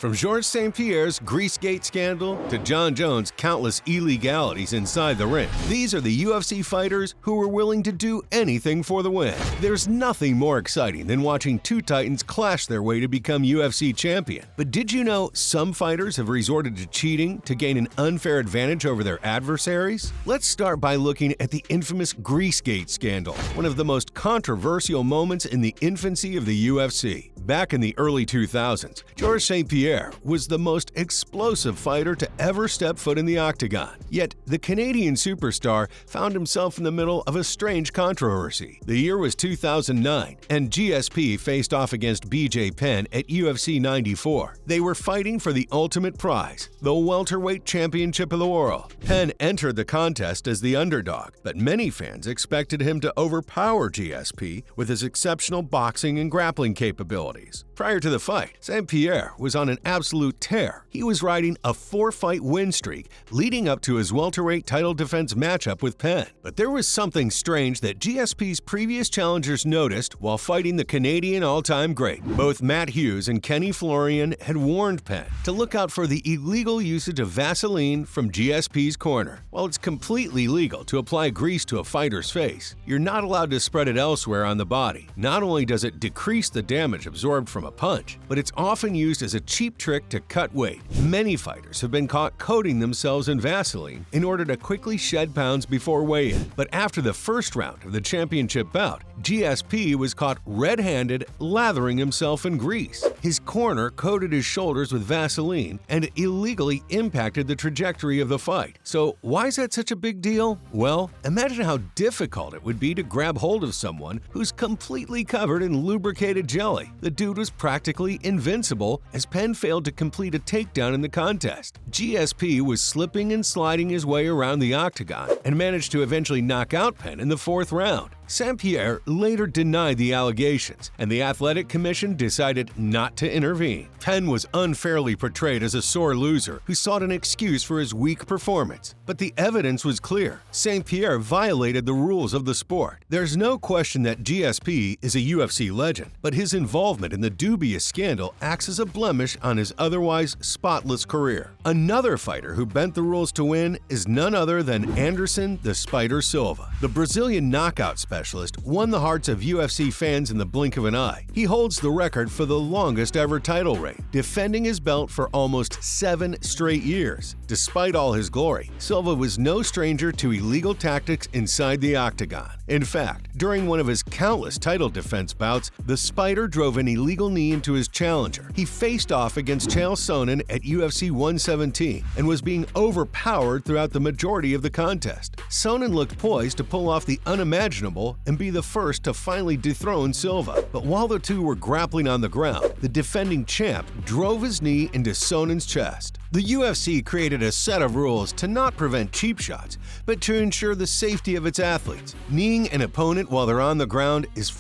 From Georges St. Pierre's Greasegate scandal to John Jones' countless illegalities inside the ring, these are the UFC fighters who were willing to do anything for the win. There's nothing more exciting than watching two titans clash their way to become UFC champion. But did you know some fighters have resorted to cheating to gain an unfair advantage over their adversaries? Let's start by looking at the infamous Greasegate scandal, one of the most controversial moments in the infancy of the UFC. Back in the early 2000s, Georges St. Pierre was the most explosive fighter to ever step foot in the octagon. Yet, the Canadian superstar found himself in the middle of a strange controversy. The year was 2009, and GSP faced off against BJ Penn at UFC 94. They were fighting for the ultimate prize, the welterweight championship of the world. Penn entered the contest as the underdog, but many fans expected him to overpower GSP with his exceptional boxing and grappling capabilities. Prior to the fight, St. Pierre was on an absolute tear. He was riding a 4-fight win streak leading up to his welterweight title defense matchup with Penn. But there was something strange that GSP's previous challengers noticed while fighting the Canadian all-time great. Both Matt Hughes and Kenny Florian had warned Penn to look out for the illegal usage of Vaseline from GSP's corner. While it's completely legal to apply grease to a fighter's face, you're not allowed to spread it elsewhere on the body. Not only does it decrease the damage absorbed from a punch, but it's often used as a cheap trick to cut weight. Many fighters have been caught coating themselves in Vaseline in order to quickly shed pounds before weigh-in. But after the first round of the championship bout, GSP was caught red-handed lathering himself in grease. His corner coated his shoulders with Vaseline and illegally impacted the trajectory of the fight. So why is that such a big deal? Well, imagine how difficult it would be to grab hold of someone who's completely covered in lubricated jelly. The dude was practically invincible as Penn failed to complete a takedown in the contest. GSP was slipping and sliding his way around the octagon and managed to eventually knock out Penn in the 4th round. St. Pierre later denied the allegations, and the Athletic Commission decided not to intervene. Penn was unfairly portrayed as a sore loser who sought an excuse for his weak performance. But the evidence was clear. St. Pierre violated the rules of the sport. There's no question that GSP is a UFC legend, but his involvement in the dubious scandal acts as a blemish on his otherwise spotless career. Another fighter who bent the rules to win is none other than Anderson the Spider Silva. The Brazilian knockout specialist won the hearts of UFC fans in the blink of an eye. He holds the record for the longest ever title reign, defending his belt for almost 7 straight years. Despite all his glory, Silva was no stranger to illegal tactics inside the octagon. In fact, during one of his countless title defense bouts, the Spider drove an illegal knee into his challenger. He faced off against Chael Sonnen at UFC 117 and was being overpowered throughout the majority of the contest. Sonnen looked poised to pull off the unimaginable and be the first to finally dethrone Silva. But while the two were grappling on the ground, the defending champ drove his knee into Sonnen's chest. The UFC created a set of rules to not prevent cheap shots, but to ensure the safety of its athletes. Kneeing an opponent while they're on the ground is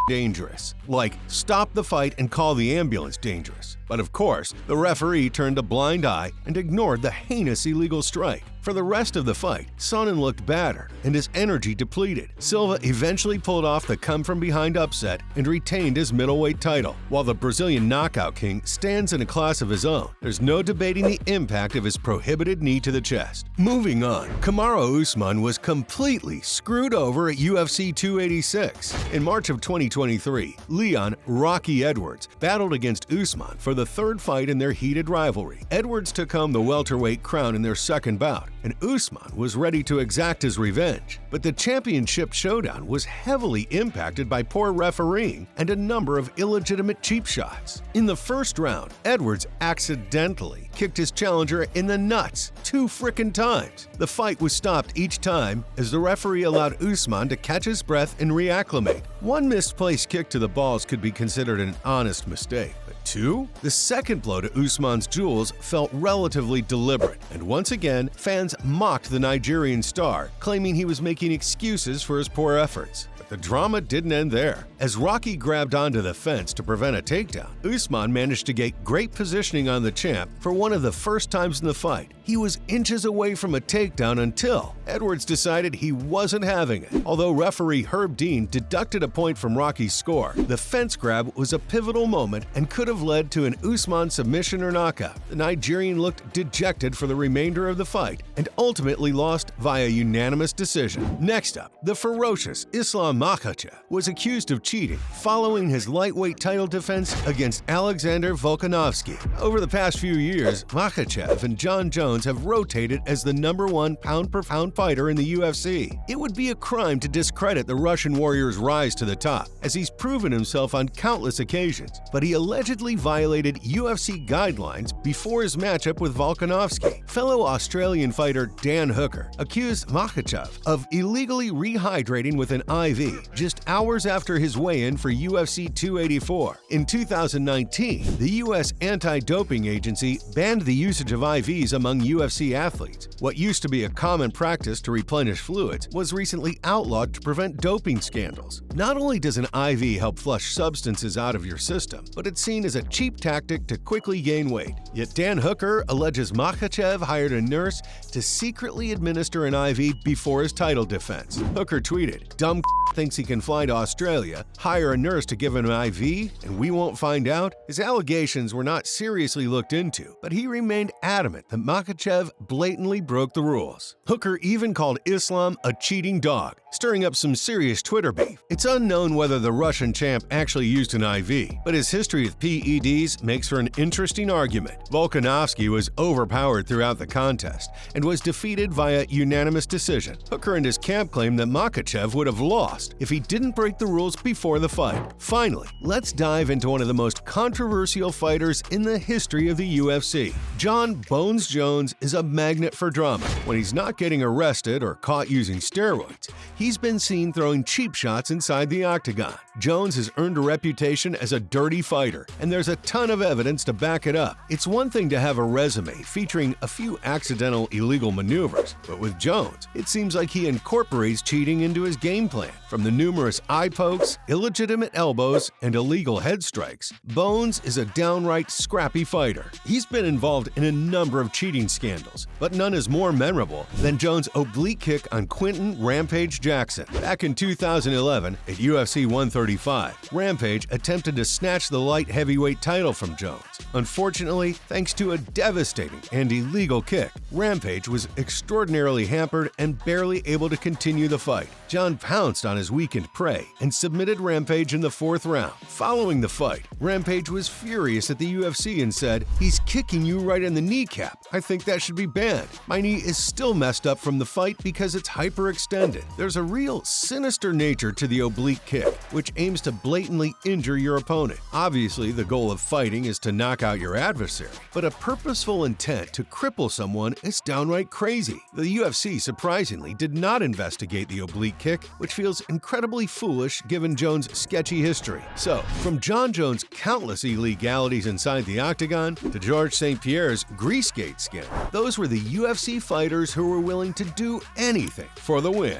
dangerous. Like, stop the fight and call the ambulance dangerous. But of course, the referee turned a blind eye and ignored the heinous illegal strike. For the rest of the fight, Sonnen looked battered and his energy depleted. Silva eventually pulled off the come-from-behind upset and retained his middleweight title. While the Brazilian knockout king stands in a class of his own, there's no debating the impact of his prohibited knee to the chest. Moving on, Kamaru Usman was completely screwed over at UFC 286. In March of 2023, Leon "Rocky" Edwards battled against Usman for the 3rd fight in their heated rivalry. Edwards took home the welterweight crown in their 2nd bout, and Usman was ready to exact his revenge. But the championship showdown was heavily impacted by poor refereeing and a number of illegitimate cheap shots. In the 1st round, Edwards accidentally kicked his challenger in the nuts 2 frickin' times. The fight was stopped each time as the referee allowed Usman to catch his breath and reacclimate. One misplaced kick to the balls could be considered an honest mistake. 2? The second blow to Usman's jewels felt relatively deliberate, and once again, fans mocked the Nigerian star, claiming he was making excuses for his poor efforts. But the drama didn't end there. As Rocky grabbed onto the fence to prevent a takedown, Usman managed to get great positioning on the champ for one of the first times in the fight. He was inches away from a takedown until Edwards decided he wasn't having it. Although referee Herb Dean deducted a point from Rocky's score, the fence grab was a pivotal moment and could have have led to an Usman submission or knockout. The Nigerian looked dejected for the remainder of the fight and ultimately lost via unanimous decision. Next up, the ferocious Islam Makhachev was accused of cheating following his lightweight title defense against Alexander Volkanovski. Over the past few years, Makhachev and Jon Jones have rotated as the #1 pound-per-pound fighter in the UFC. It would be a crime to discredit the Russian warrior's rise to the top, as he's proven himself on countless occasions, but he allegedly violated UFC guidelines before his matchup with Volkanovski. Fellow Australian fighter Dan Hooker accused Makhachev of illegally rehydrating with an IV just hours after his weigh-in for UFC 284. In 2019, the U.S. Anti-Doping Agency banned the usage of IVs among UFC athletes. What used to be a common practice to replenish fluids was recently outlawed to prevent doping scandals. Not only does an IV help flush substances out of your system, but it's seen as a cheap tactic to quickly gain weight. Yet Dan Hooker alleges Makhachev hired a nurse to secretly administer an IV before his title defense. Hooker tweeted, "Dumb thinks he can fly to Australia, hire a nurse to give him an IV, and we won't find out?" His allegations were not seriously looked into, but he remained adamant that Makhachev blatantly broke the rules. Hooker even called Islam a cheating dog, stirring up some serious Twitter beef. It's unknown whether the Russian champ actually used an IV, but his history with PEDs makes for an interesting argument. Volkanovski was overpowered throughout the contest and was defeated via unanimous decision. Hooker and his camp claim that Makhachev would have lost if he didn't break the rules before the fight. Finally, let's dive into one of the most controversial fighters in the history of the UFC. Jon "Bones" Jones is a magnet for drama. When he's not getting arrested or caught using steroids, he's been seen throwing cheap shots inside the octagon. Jones has earned a reputation as a dirty fighter, and there's a ton of evidence to back it up. It's one thing to have a resume featuring a few accidental illegal maneuvers, but with Jones, it seems like he incorporates cheating into his game plan. From the numerous eye pokes, illegitimate elbows, and illegal head strikes, Bones is a downright scrappy fighter. He's been involved in a number of cheating scandals, but none is more memorable than Jones' oblique kick on Quinton "Rampage" Jackson. Back in 2011, at UFC 135, Rampage attempted to snatch the light heavyweight title from Jones. Unfortunately, thanks to a devastating and illegal kick, Rampage was extraordinarily hampered and barely able to continue the fight. Jon pounced on his weakened prey and submitted Rampage in the 4th round. Following the fight, Rampage was furious at the UFC and said, "He's kicking you right in the kneecap. I think that should be banned. My knee is still messed up from the fight because it's hyperextended." There's a real sinister nature to the oblique kick, which aims to blatantly injure your opponent. Obviously, the goal of fighting is to knock out your adversary, but a purposeful intent to cripple someone is downright crazy. The UFC surprisingly did not investigate the oblique kick, which feels incredibly foolish given Jones' sketchy history. So, from Jon Jones' countless illegalities inside the octagon to Georges St. Pierre's Greasegate scandal, those were the UFC fighters who were willing to do anything for the win.